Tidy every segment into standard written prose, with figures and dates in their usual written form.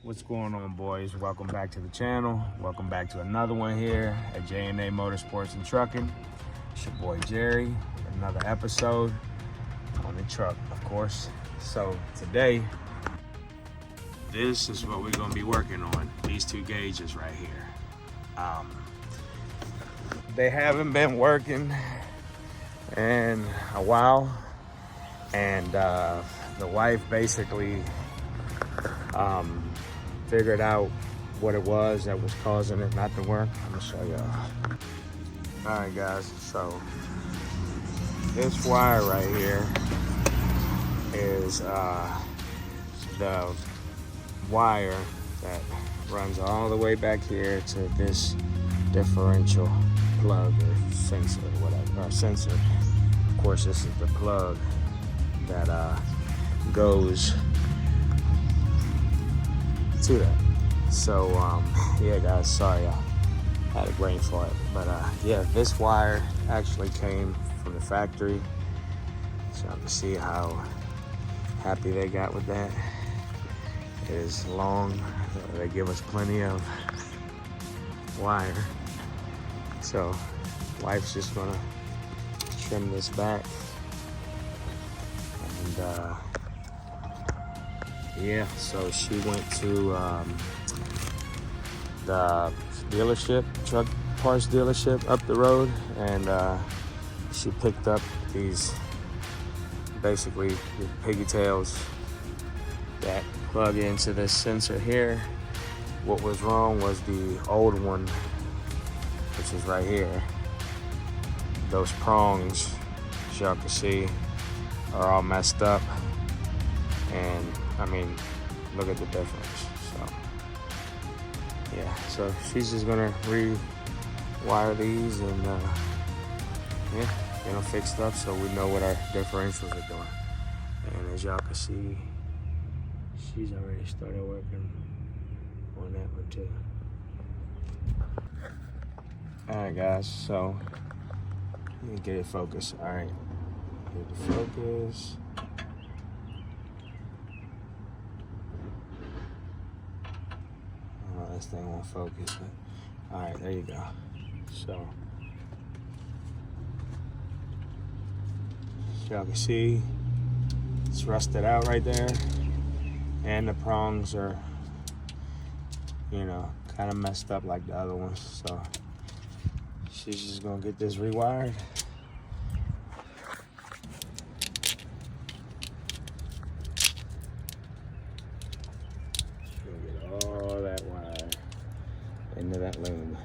What's going on, boys? Welcome back to the channel. Welcome back to another one here at J&A Motorsports and Trucking. It's your boy Jerry. Another episode on the truck, of course. So today, this is what we're gonna be working on. These two gauges right here. They haven't been working in a while, and the wife basically figured out what it was that was causing it not to work. I'm gonna show y'all. All right, guys, so this wire right here is the wire that runs all the way back here to this differential plug or sensor or whatever, or sensor. Of course, this is the plug that goes to that. So yeah, guys, sorry I had a brain fart, but yeah, this wire actually came from the factory, so you can see how happy they got with that. It is long. They give us plenty of wire, so wife's just gonna trim this back, and yeah, so she went to the dealership, truck parts dealership up the road, and she picked up these, basically the piggy tails that plug into this sensor here. What was wrong was the old one, which is right here. Those prongs, as y'all can see, are all messed up, and I mean, look at the difference. So yeah, so she's just gonna rewire these and yeah, get them fixed up so we know what our differentials are doing. And as y'all can see, she's already started working on that one too. All right, guys, so let me get it focused. All right, get the focus. This thing won't focus, but all right, there you go. So y'all can see it's rusted out right there, and the prongs are, you know, kind of messed up like the other ones. So she's just gonna get this rewired. Into that loom.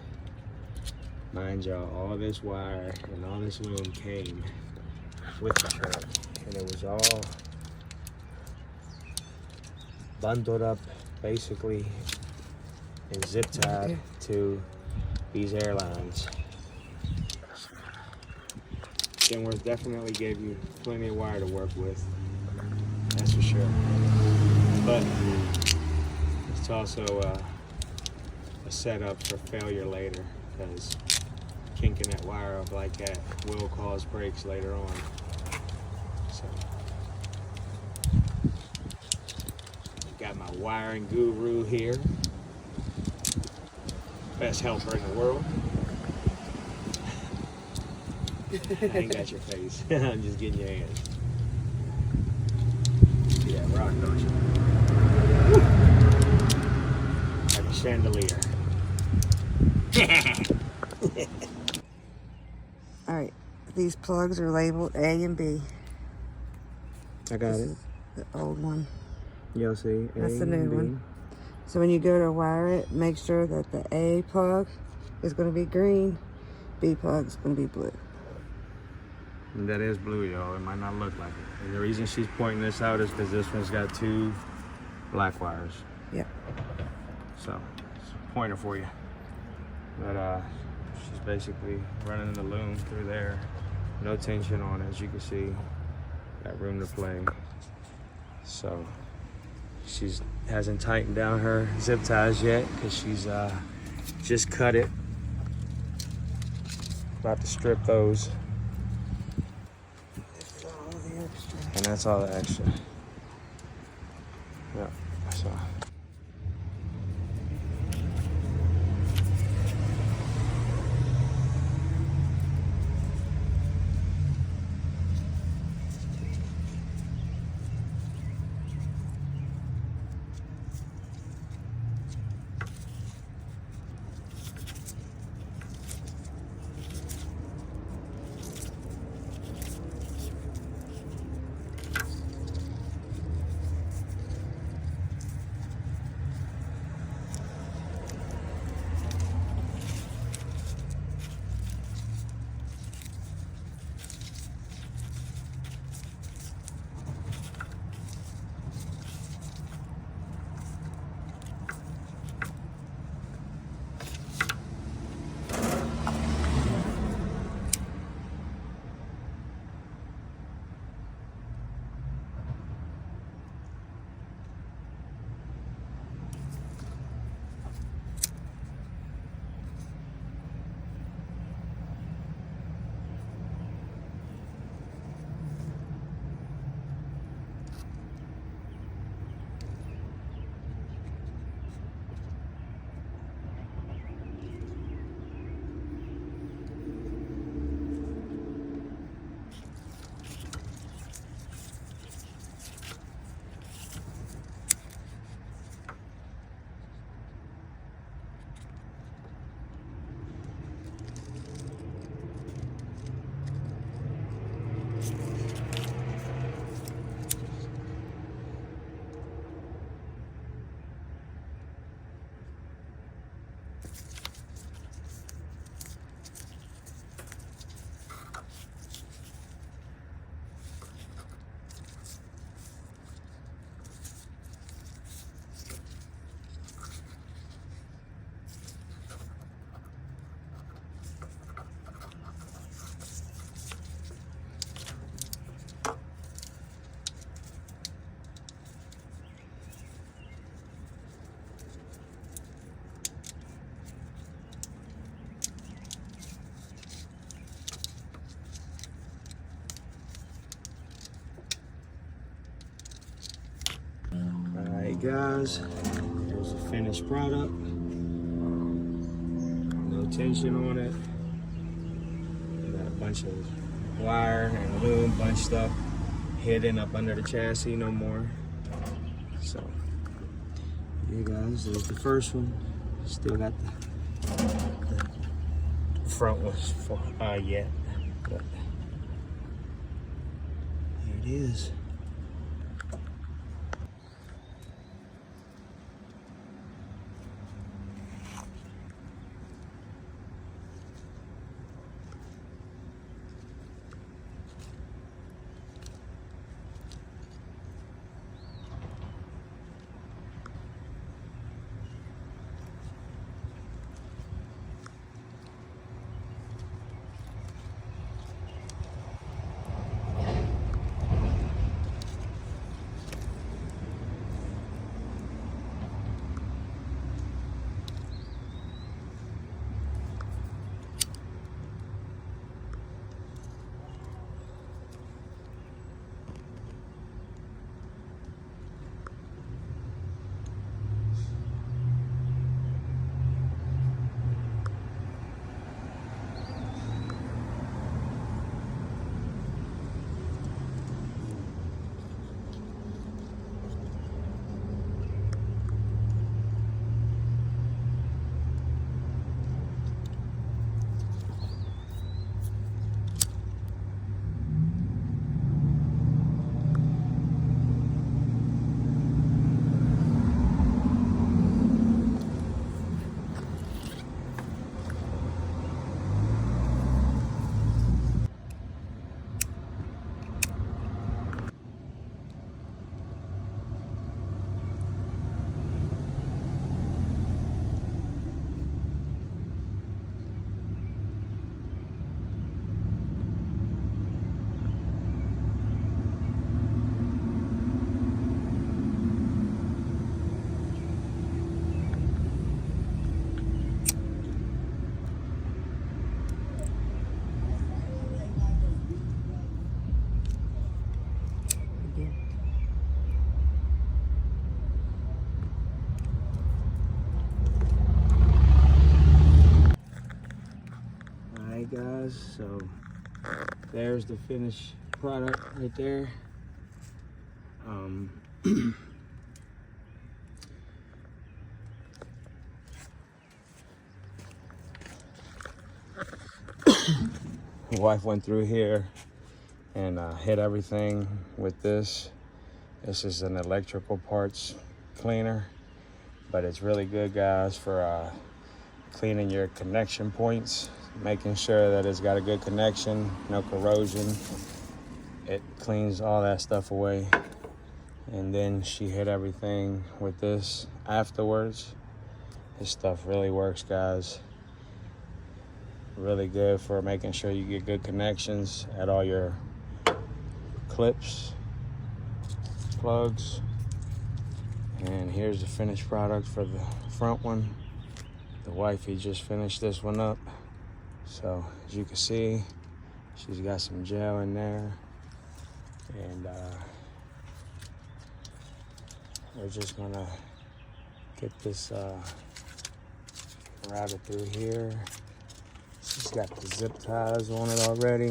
Mind y'all, all this wire and all this loom came with the truck, and it was all bundled up basically and zip tied to these airlines. Kenworth definitely gave you plenty of wire to work with, that's for sure. But it's also a setup for failure later, because kinking that wire up like that will cause breaks later on. So got my wiring guru here, best helper in the world. I ain't got your face. I'm just getting your hands. Yeah, rock, don't you? Woo! Like a chandelier. All right, these plugs are labeled A and B. I got it. The old one. You'll see. That's the new one. So when you go to wire it, make sure that the A plug is going to be green, B plug is going to be blue. And that is blue, y'all. It might not look like it. And the reason she's pointing this out is because this one's got two black wires. Yep. So, it's a pointer for you. But she's basically running the loom through there. No tension on it, as you can see. Got room to play. So she hasn't tightened down her zip ties yet, because she's just cut it. About to strip those. And that's all the extra. Yeah, so guys, here's the finished product. No tension on it. Got a bunch of wire and lube bunched up, hidden up under the chassis, no more. So, yeah guys, there's the first one. Still got the front was for yet, but here it is. Alright guys, so there's the finished product right there. My wife went through here and hit everything with this. This is an electrical parts cleaner, but it's really good guys for cleaning your connection points, making sure that it's got a good connection, no corrosion. It cleans all that stuff away. And then she hit everything with this afterwards. This stuff really works guys. Really good for making sure you get good connections at all your clips, plugs. And here's the finished product for the front one. The wifey just finished this one up. So as you can see, she's got some gel in there. And we're just gonna get this routed through here. She's got the zip ties on it already.